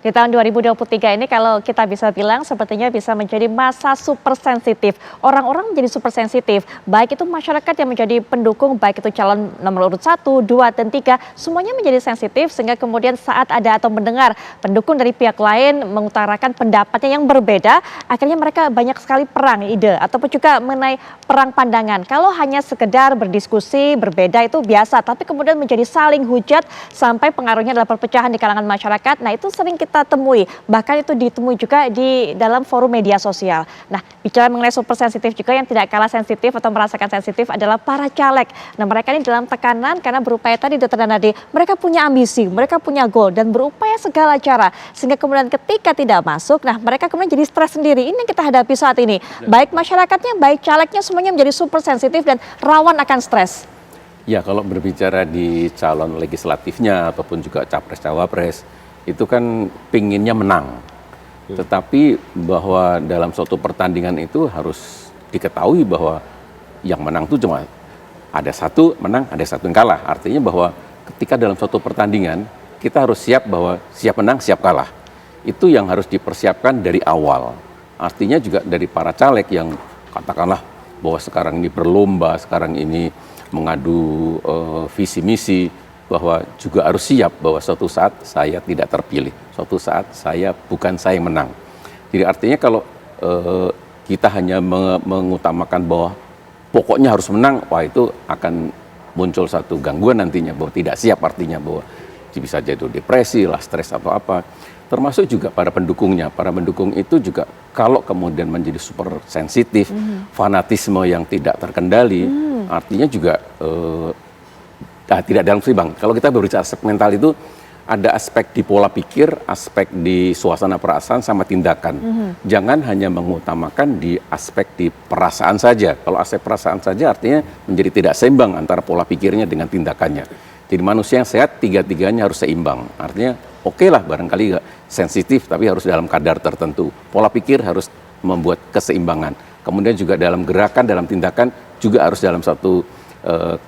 Di tahun 2023 ini kalau kita bisa bilang sepertinya bisa menjadi masa super sensitif. Orang-orang menjadi super sensitif, baik itu masyarakat yang menjadi pendukung, baik itu calon nomor urut 1, 2, dan 3, semuanya menjadi sensitif sehingga kemudian saat ada atau mendengar pendukung dari pihak lain mengutarakan pendapatnya yang berbeda, akhirnya mereka banyak sekali perang ide ataupun juga mengenai perang pandangan. Kalau hanya sekedar berdiskusi, berbeda itu biasa, tapi kemudian menjadi saling hujat sampai pengaruhnya adalah perpecahan di kalangan masyarakat. Nah, itu sering kita temui, bahkan itu ditemui juga di dalam forum media sosial. Nah, bicara mengenai super sensitif juga yang tidak kalah sensitif atau merasakan sensitif adalah para caleg. Nah, mereka ini dalam tekanan karena berupaya tadi Dr. Danadi, mereka punya ambisi, mereka punya goal dan berupaya segala cara sehingga kemudian ketika tidak masuk, nah mereka kemudian jadi stres sendiri. Ini yang kita hadapi saat ini. Baik masyarakatnya, baik calegnya semuanya menjadi super sensitif dan rawan akan stres. Ya, kalau berbicara di calon legislatifnya ataupun juga capres-cawapres, itu kan pinginnya menang. Tetapi bahwa dalam suatu pertandingan itu harus diketahui bahwa yang menang itu cuma ada satu menang, ada satu yang kalah. Artinya bahwa ketika dalam suatu pertandingan, kita harus siap bahwa siap menang, siap kalah. Itu yang harus dipersiapkan dari awal. Artinya juga dari para caleg yang katakanlah bahwa sekarang ini berlomba, sekarang ini mengadu visi misi, bahwa juga harus siap bahwa suatu saat saya tidak terpilih, suatu saat bukan saya yang menang. Jadi artinya kalau kita hanya mengutamakan bahwa pokoknya harus menang, wah itu akan muncul satu gangguan nantinya bahwa tidak siap, artinya bahwa bisa jadi depresi lah, stres atau apa. Termasuk juga para pendukungnya. Para pendukung itu juga kalau kemudian menjadi super sensitif, fanatisme yang tidak terkendali, artinya juga tidak dalam seimbang. Kalau kita berbicara aspek mental itu ada aspek di pola pikir, aspek di suasana perasaan sama tindakan. Jangan hanya mengutamakan di aspek di perasaan saja. Kalau aspek perasaan saja artinya menjadi tidak seimbang antara pola pikirnya dengan tindakannya. Jadi manusia yang sehat tiga-tiganya harus seimbang. Artinya oke lah barangkali sensitif tapi harus dalam kadar tertentu. Pola pikir harus membuat keseimbangan. Kemudian juga dalam gerakan, dalam tindakan juga harus dalam satu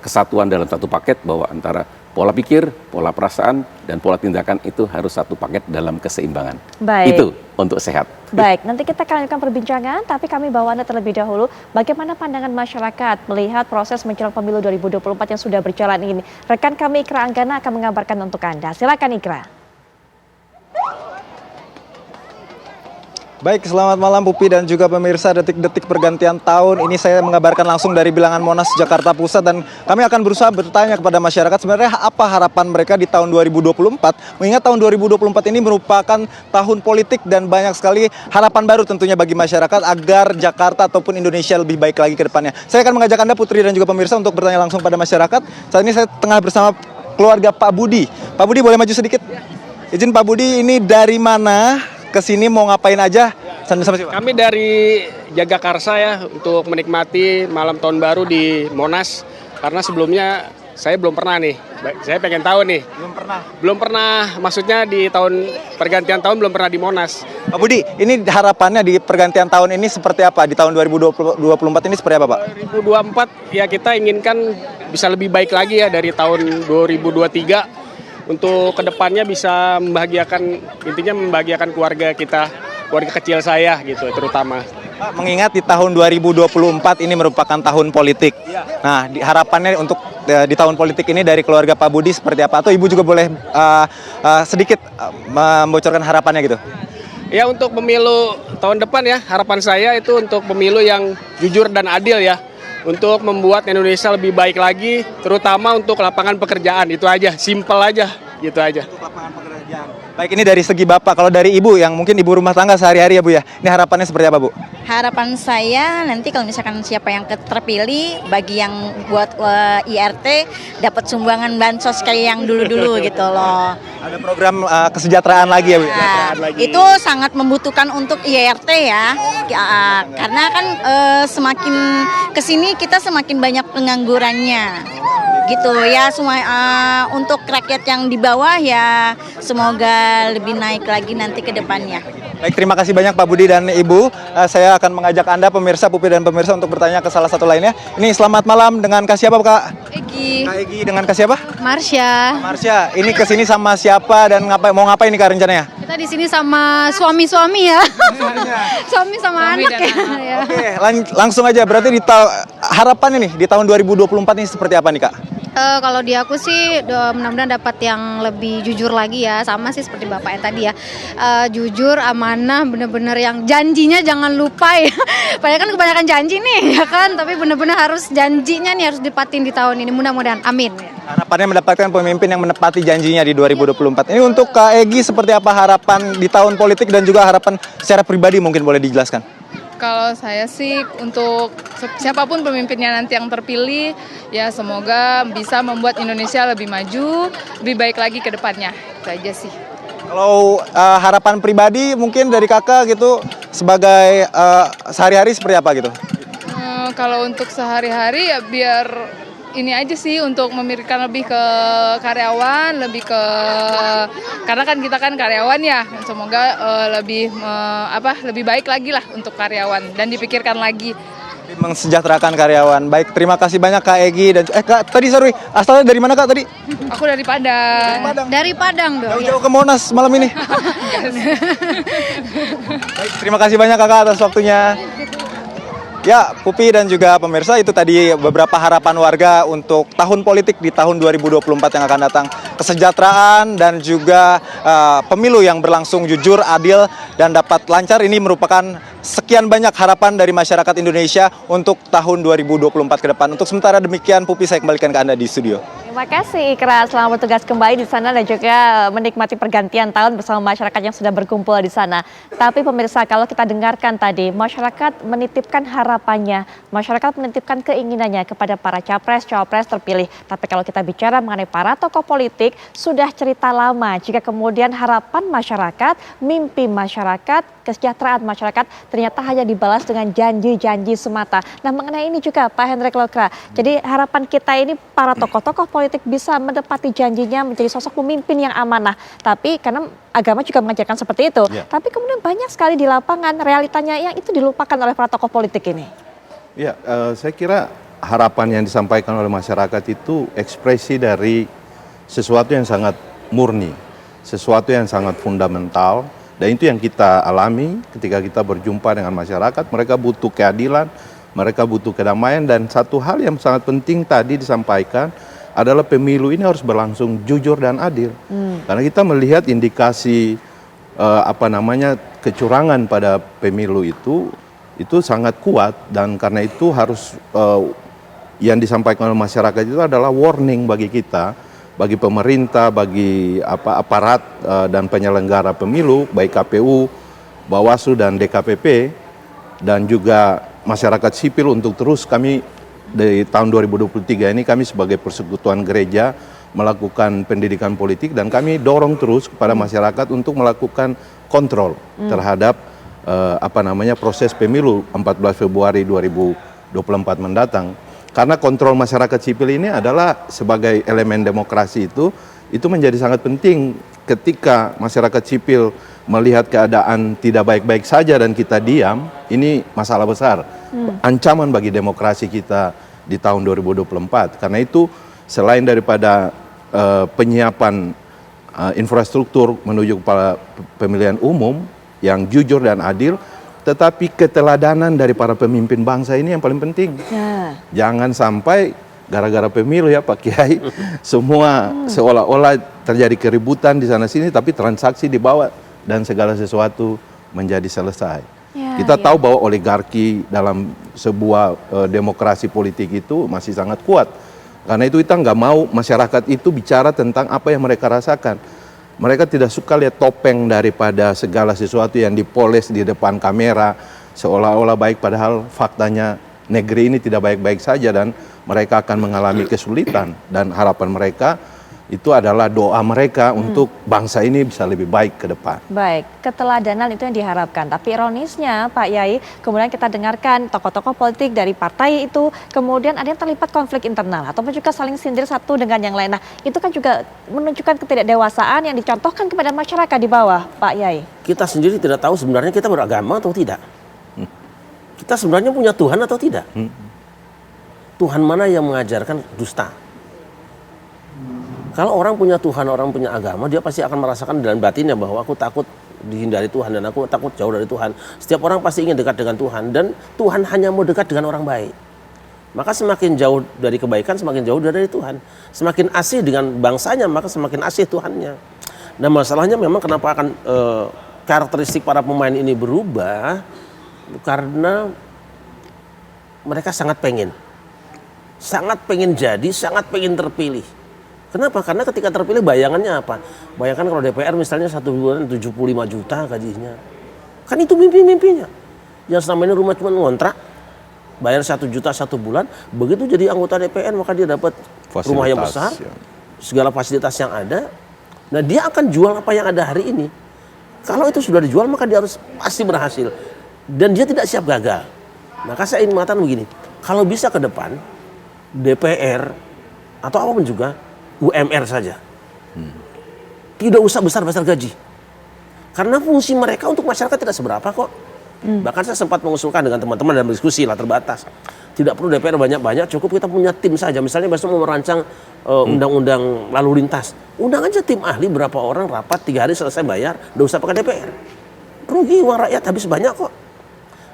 kesatuan, dalam satu paket, bahwa antara pola pikir, pola perasaan, dan pola tindakan itu harus satu paket dalam keseimbangan. Baik. Itu untuk sehat. Baik, nanti kita akan lanjutkan perbincangan, tapi kami bawa Anda terlebih dahulu. Bagaimana pandangan masyarakat melihat proses menjelang pemilu 2024 yang sudah berjalan ini? Rekan kami Ikra Anggana akan mengabarkan untuk Anda. Silakan Ikra. Baik, selamat malam Pupi dan juga pemirsa detik-detik pergantian tahun. Ini saya mengabarkan langsung dari Bilangan Monas, Jakarta Pusat, dan kami akan berusaha bertanya kepada masyarakat sebenarnya apa harapan mereka di tahun 2024. Mengingat tahun 2024 ini merupakan tahun politik dan banyak sekali harapan baru tentunya bagi masyarakat agar Jakarta ataupun Indonesia lebih baik lagi ke depannya. Saya akan mengajak Anda Putri dan juga pemirsa untuk bertanya langsung pada masyarakat. Saat ini saya tengah bersama keluarga Pak Budi. Pak Budi boleh maju sedikit? Izin Pak Budi, ini dari mana? Kesini mau ngapain aja? Kami dari Jagakarsa ya, untuk menikmati malam tahun baru di Monas. Karena sebelumnya saya belum pernah nih. Saya pengen tahu nih. Belum pernah, maksudnya di tahun pergantian tahun belum pernah di Monas. Pak Budi, ini harapannya di pergantian tahun ini seperti apa? Di tahun 2024 ini seperti apa, Pak? 2024 ya kita inginkan bisa lebih baik lagi ya dari tahun 2023. Untuk kedepannya bisa membahagiakan keluarga kita, keluarga kecil saya gitu terutama. Pak, mengingat di tahun 2024 ini merupakan tahun politik. Nah, harapannya untuk di tahun politik ini dari keluarga Pak Budi seperti apa? Atau Ibu juga boleh sedikit membocorkan harapannya gitu? Ya, untuk pemilu tahun depan ya, harapan saya itu untuk pemilu yang jujur dan adil ya. Untuk membuat Indonesia lebih baik lagi, terutama untuk lapangan pekerjaan. Itu aja, simpel aja, gitu aja. Untuk lapangan pekerjaan. Baik, ini dari segi Bapak. Kalau dari Ibu yang mungkin ibu rumah tangga sehari-hari ya Bu ya, ini harapannya seperti apa Bu? Harapan saya nanti kalau misalkan siapa yang terpilih, bagi yang buat IRT dapat sumbangan bansos kayak yang dulu-dulu gitu loh. Ada program kesejahteraan lagi ya Bu? Itu sangat membutuhkan untuk IRT ya, karena kan semakin kesini kita semakin banyak penganggurannya. gitu ya. Semua untuk rakyat yang di bawah ya semoga lebih naik lagi nanti ke depannya. Baik, terima kasih banyak Pak Budi dan Ibu. Saya akan mengajak Anda pemirsa, Pupi dan pemirsa untuk bertanya ke salah satu lainnya. Ini selamat malam, dengan Kak siapa Kak? Egi, Kak Egi, dengan Kak siapa? Marsha. Marsha, ini kesini sama siapa dan mau ngapain nih Kak rencananya? Kita di sini sama suami-suami ya. Suami sama anak ya. Oke, langsung aja. Berarti harapannya nih di tahun 2024 ini seperti apa nih Kak? Kalau di aku sih mudah-mudahan dapat yang lebih jujur lagi ya, sama sih seperti bapak yang tadi ya. Jujur, amanah, bener-bener yang janjinya jangan lupa ya. Padahal kan kebanyakan janji nih ya kan, tapi bener-bener harus janjinya nih harus dipatin di tahun ini, mudah-mudahan, amin. Harapannya mendapatkan pemimpin yang menepati janjinya di 2024. Ini untuk Kak Egi seperti apa harapan di tahun politik dan juga harapan secara pribadi mungkin boleh dijelaskan? Kalau saya sih untuk siapapun pemimpinnya nanti yang terpilih, ya semoga bisa membuat Indonesia lebih maju, lebih baik lagi ke depannya. Itu aja sih. Kalau harapan pribadi mungkin dari kakak gitu sebagai sehari-hari seperti apa gitu? Kalau untuk sehari-hari ya biar ini aja sih untuk memikirkan lebih ke karyawan, lebih ke karena kan kita kan karyawan ya, semoga lebih baik lagi lah untuk karyawan dan dipikirkan lagi. Mensejahterakan karyawan. Baik, terima kasih banyak Kak Egi dan Kak tadi sorry, asalnya dari mana Kak tadi? Aku dari Padang. Dari Padang dong. Jauh-jauh ke Monas malam ini. Baik, terima kasih banyak Kakak atas waktunya. Ya, Pupi dan juga pemirsa, itu tadi beberapa harapan warga untuk tahun politik di tahun 2024 yang akan datang. Kesejahteraan dan juga pemilu yang berlangsung jujur, adil, dan dapat lancar. Ini merupakan sekian banyak harapan dari masyarakat Indonesia untuk tahun 2024 ke depan. Untuk sementara demikian, Pupi, saya kembalikan ke Anda di studio. Terima kasih Ikra, selamat bertugas kembali di sana dan juga menikmati pergantian tahun bersama masyarakat yang sudah berkumpul di sana. Tapi pemirsa, kalau kita dengarkan tadi, masyarakat menitipkan harapannya, masyarakat menitipkan keinginannya kepada para capres-cawapres terpilih. Tapi kalau kita bicara mengenai para tokoh politik, sudah cerita lama jika kemudian harapan masyarakat, mimpi masyarakat, kesejahteraan masyarakat ternyata hanya dibalas dengan janji-janji semata. Nah, mengenai ini juga Pak Hendrik Lokra, jadi harapan kita ini para tokoh-tokoh politik bisa menepati janjinya menjadi sosok pemimpin yang amanah. Tapi karena agama juga mengajarkan seperti itu. Ya. Tapi kemudian banyak sekali di lapangan realitanya yang itu dilupakan oleh para tokoh politik ini. Ya, saya kira harapan yang disampaikan oleh masyarakat itu ekspresi dari sesuatu yang sangat murni, sesuatu yang sangat fundamental. Dan itu yang kita alami ketika kita berjumpa dengan masyarakat. Mereka butuh keadilan, mereka butuh kedamaian. Dan satu hal yang sangat penting tadi disampaikan adalah pemilu ini harus berlangsung jujur dan adil. Karena kita melihat indikasi kecurangan pada pemilu itu sangat kuat. Dan karena itu harus yang disampaikan oleh masyarakat itu adalah warning bagi kita, bagi pemerintah, bagi aparat dan penyelenggara pemilu, baik KPU, Bawaslu dan DKPP, dan juga masyarakat sipil untuk terus kami di tahun 2023 ini kami sebagai Persekutuan Gereja melakukan pendidikan politik dan kami dorong terus kepada masyarakat untuk melakukan kontrol terhadap proses pemilu 14 Februari 2024 mendatang. Karena kontrol masyarakat sipil ini adalah sebagai elemen demokrasi itu menjadi sangat penting ketika masyarakat sipil melihat keadaan tidak baik-baik saja dan kita diam, ini masalah besar. Ancaman bagi demokrasi kita di tahun 2024. Karena itu selain daripada penyiapan infrastruktur menuju kepada pemilihan umum yang jujur dan adil, tetapi keteladanan dari para pemimpin bangsa ini yang paling penting. Jangan sampai gara-gara pemilu ya Pak Kiai, semua seolah-olah terjadi keributan di sana-sini, tapi transaksi dibawa dan segala sesuatu menjadi selesai. Kita tahu bahwa oligarki dalam sebuah demokrasi politik itu masih sangat kuat. Karena itu kita nggak mau masyarakat itu bicara tentang apa yang mereka rasakan. Mereka tidak suka lihat topeng daripada segala sesuatu yang dipoles di depan kamera seolah-olah baik, padahal faktanya negeri ini tidak baik-baik saja dan mereka akan mengalami kesulitan. Dan harapan mereka itu adalah doa mereka untuk bangsa ini bisa lebih baik ke depan. Baik, keteladanan itu yang diharapkan. Tapi ironisnya Pak Yai, kemudian kita dengarkan tokoh-tokoh politik dari partai itu, kemudian ada yang terlibat konflik internal, ataupun juga saling sindir satu dengan yang lain. Nah, itu kan juga menunjukkan ketidakdewasaan yang dicontohkan kepada masyarakat di bawah, Pak Yai. Kita sendiri tidak tahu sebenarnya kita beragama atau tidak. Kita sebenarnya punya Tuhan atau tidak. Tuhan mana yang mengajarkan dusta? Kalau orang punya Tuhan, orang punya agama, dia pasti akan merasakan dalam batinnya bahwa aku takut dihindari Tuhan dan aku takut jauh dari Tuhan. Setiap orang pasti ingin dekat dengan Tuhan dan Tuhan hanya mau dekat dengan orang baik. Maka semakin jauh dari kebaikan, semakin jauh dari Tuhan. Semakin asih dengan bangsanya, maka semakin asih Tuhannya. Nah masalahnya memang kenapa akan karakteristik para pemain ini berubah, karena mereka sangat pengen jadi, sangat pengen terpilih. Kenapa? Karena ketika terpilih bayangannya apa? Bayangkan kalau DPR misalnya 1 bulan 75 juta gajinya. Kan itu mimpi-mimpinya. Yang selama ini rumah cuma ngontrak, bayar 1 juta 1 bulan, begitu jadi anggota DPR maka dia dapat rumah yang besar, segala fasilitas yang ada. Nah dia akan jual apa yang ada hari ini. Kalau itu sudah dijual maka dia harus pasti berhasil. Dan dia tidak siap gagal. Maka saya ingin mengatakan begini, kalau bisa ke depan, DPR atau apapun juga, UMR saja. Tidak usah besar-besar gaji. Karena fungsi mereka untuk masyarakat tidak seberapa kok. Bahkan saya sempat mengusulkan dengan teman-teman dalam diskusi lah terbatas. Tidak perlu DPR banyak-banyak, cukup kita punya tim saja. Misalnya besok mau merancang undang-undang lalu lintas. Undang aja tim ahli berapa orang rapat 3 hari selesai bayar, udah usah pakai DPR. Rugi uang rakyat habis banyak kok.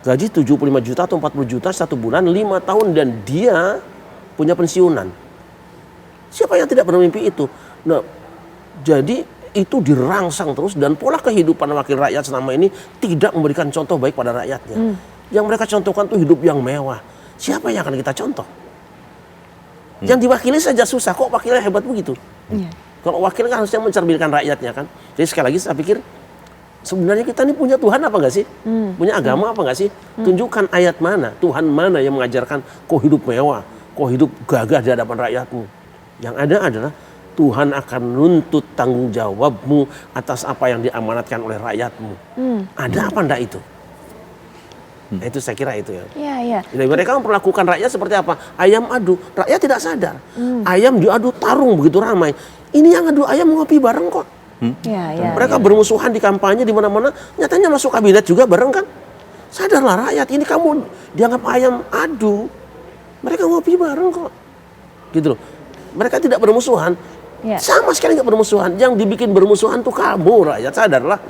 Gaji 75 juta atau 40 juta 1 bulan 5 tahun dan dia punya pensiunan. Siapa yang tidak bermimpi itu? Nah, jadi itu dirangsang terus dan pola kehidupan wakil rakyat selama ini tidak memberikan contoh baik pada rakyatnya. Yang mereka contohkan tuh hidup yang mewah. Siapa yang akan kita contoh? Yang diwakili saja susah, kok wakilnya hebat begitu? Kalau wakil kan harusnya mencerminkan rakyatnya kan. Jadi sekali lagi saya pikir sebenarnya kita ini punya Tuhan apa enggak sih? Punya agama apa enggak sih? Tunjukkan ayat mana, Tuhan mana yang mengajarkan kau hidup mewah, kau hidup gagah di hadapan rakyatmu. Yang ada adalah Tuhan akan nuntut tanggung jawabmu atas apa yang diamanatkan oleh rakyatmu. Ada apa enggak itu? Nah, itu saya kira itu ya. Iya. Jadi mereka memperlakukan rakyat seperti apa? Ayam adu, rakyat tidak sadar. Ayam diadu tarung begitu ramai. Ini yang adu ayam ngopi bareng kok. Mereka bermusuhan di kampanye di mana-mana, nyatanya masuk kabinet juga bareng kan? Sadarlah rakyat, ini kamu dianggap ayam adu. Mereka ngopi bareng kok. Gitu loh. Mereka tidak bermusuhan, sama sekali nggak bermusuhan. Yang dibikin bermusuhan tuh kamu rakyat, sadarlah.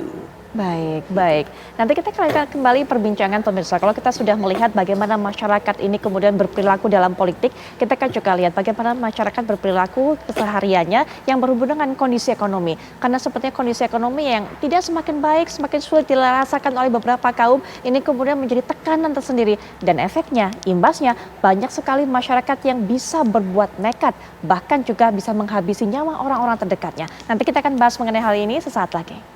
Baik. Nanti kita akan kembali perbincangan pemirsa. Kalau kita sudah melihat bagaimana masyarakat ini kemudian berperilaku dalam politik, kita kan juga lihat bagaimana masyarakat berperilaku kesehariannya yang berhubungan dengan kondisi ekonomi. Karena sepertinya kondisi ekonomi yang tidak semakin baik, semakin sulit dirasakan oleh beberapa kaum, ini kemudian menjadi tekanan tersendiri. Dan efeknya, imbasnya, banyak sekali masyarakat yang bisa berbuat nekat, bahkan juga bisa menghabisi nyawa orang-orang terdekatnya. Nanti kita akan bahas mengenai hal ini sesaat lagi.